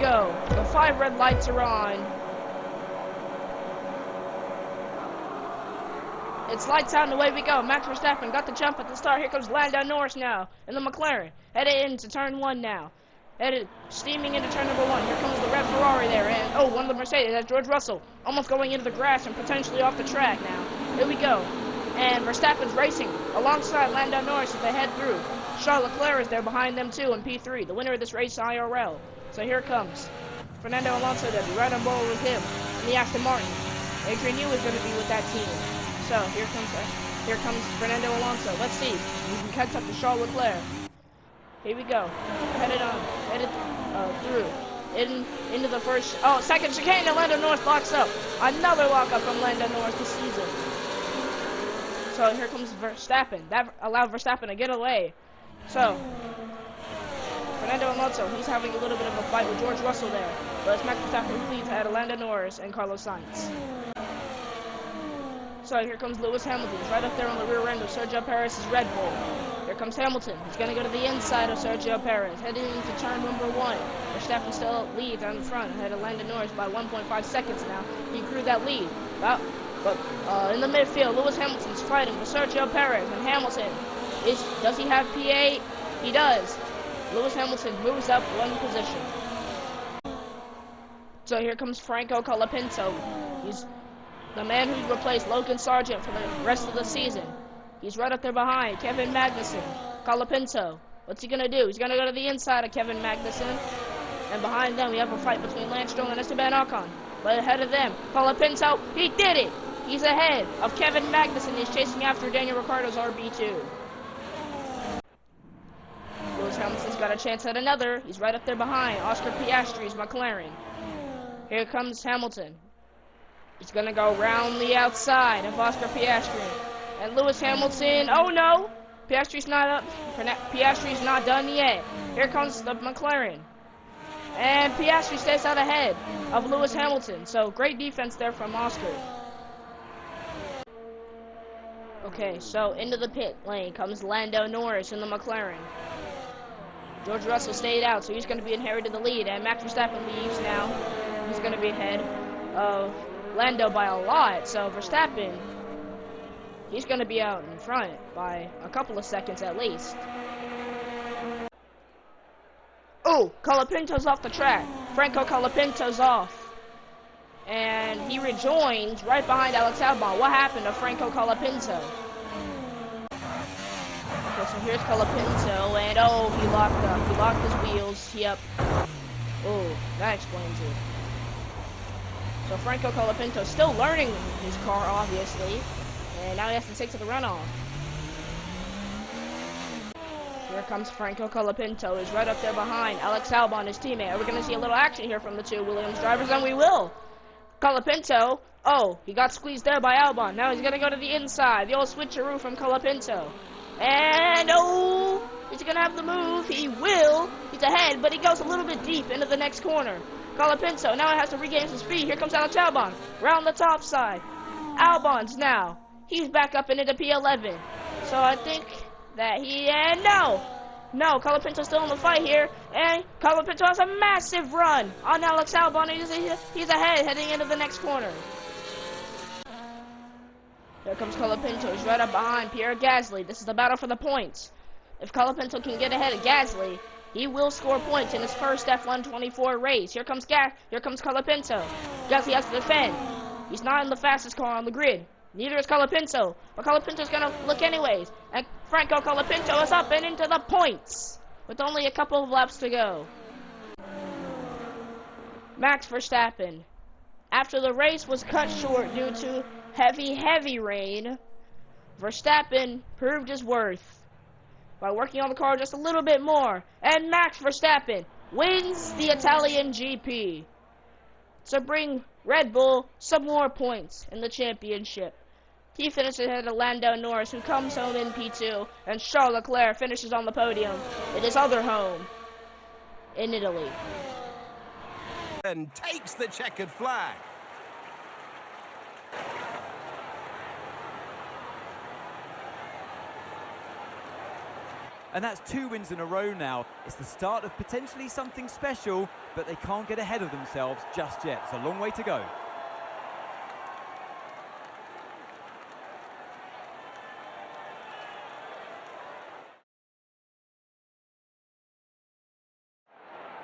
go. The 5 red lights are on. It's lights out and away we go. Max Verstappen got the jump at the start. Here comes Lando Norris now in the McLaren. Headed into turn 1 now. Headed steaming into turn number 1. Here comes the red Ferrari there. And oh, one of the Mercedes. That's George Russell. Almost going into the grass and potentially off the track now. Here we go. And Verstappen's racing alongside Lando Norris as they head through. Charles Leclerc is there behind them too in P3. The winner of this race IRL. So here it comes. Fernando Alonso there. Be right on board with him in the Aston Martin. Adrian Newey is going to be with that team. So here comes Fernando Alonso. Let's see. We can catch up to Charles Leclerc. Here we go. Headed through. Into the first. Oh, second chicane. And Lando Norris locks up. Another lockup from Lando Norris this season. So here comes Verstappen. That allowed Verstappen to get away. So Fernando Alonso, he's having a little bit of a fight with George Russell there. But it's Max Verstappen who leads ahead of Lando Norris and Carlos Sainz. So here comes Lewis Hamilton. He's right up there on the rear end of Sergio Perez's Red Bull. Here comes Hamilton. He's going to go to the inside of Sergio Perez. Heading into turn number 1. Verstappen still leads on the front. Ahead of Lando Norris by 1.5 seconds now. He grew that lead. But in the midfield, Lewis Hamilton's fighting with Sergio Perez. And Hamilton, does he have P8? He does. Lewis Hamilton moves up 1 position. So here comes Franco Colapinto. He's the man who's replaced Logan Sargent for the rest of the season. He's right up there behind Kevin Magnussen. Colapinto. What's he going to do? He's going to go to the inside of Kevin Magnussen. And behind them, we have a fight between Lance Stroll and Esteban Ocon. But ahead of them, Colapinto, he did it! He's ahead of Kevin Magnussen. He's chasing after Daniel Ricciardo's RB2. Lewis Hamilton's got a chance at another. He's right up there behind Oscar Piastri's McLaren. Here comes Hamilton. He's going to go round the outside of Oscar Piastri. And Lewis Hamilton, oh no! Piastri's not up. Piastri's not done yet. Here comes the McLaren. And Piastri stays out ahead of Lewis Hamilton. So great defense there from Oscar. Okay, so into the pit lane comes Lando Norris in the McLaren. George Russell stayed out, so he's going to be inherited the lead. And Max Verstappen leaves now. He's going to be ahead of Lando by a lot. So Verstappen, he's going to be out in front by a couple of seconds at least. Oh, Colapinto's off the track. Franco Colapinto's off. And he rejoins right behind Alex Albon. What happened to Franco Colapinto? Okay, so here's Colapinto, and oh, he locked up. He locked his wheels. Yep. Oh, that explains it. So Franco Colapinto still learning his car, obviously. And now he has to take to the runoff. Here comes Franco Colapinto. He's right up there behind Alex Albon, his teammate. Are we going to see a little action here from the two Williams drivers? And we will. Colapinto, oh, he got squeezed there by Albon. Now he's going to go to the inside. The old switcheroo from Colapinto. And, oh, is he going to have the move? He will. He's ahead, but he goes a little bit deep into the next corner. Colapinto now has to regain some speed. Here comes Alex Albon. Round the top side. Albon's now. He's back up into P11. So I think that and no, Colapinto's still in the fight here, and Colapinto has a massive run on Alex Albon. He's ahead, heading into the next corner. Here comes Colapinto. He's right up behind Pierre Gasly. This is the battle for the points. If Colapinto can get ahead of Gasly, he will score points in his first F1 24 race. Here comes Colapinto. Gasly has to defend. He's not in the fastest car on the grid. Neither is Colapinto, but Colapinto's going to look anyways. And Franco Colapinto is up and into the points with only a couple of laps to go. Max Verstappen. After the race was cut short due to heavy rain, Verstappen proved his worth by working on the car just a little bit more. And Max Verstappen wins the Italian GP to bring Red Bull some more points in the championship. He finishes ahead of Lando Norris, who comes home in P2, and Charles Leclerc finishes on the podium in his other home in Italy. And takes the checkered flag. And that's 2 wins in a row now. It's the start of potentially something special, but they can't get ahead of themselves just yet. It's a long way to go.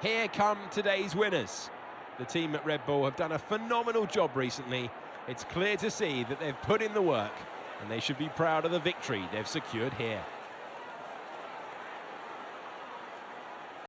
Here come today's winners. The team at Red Bull have done a phenomenal job recently. It's clear to see that they've put in the work, and they should be proud of the victory they've secured here.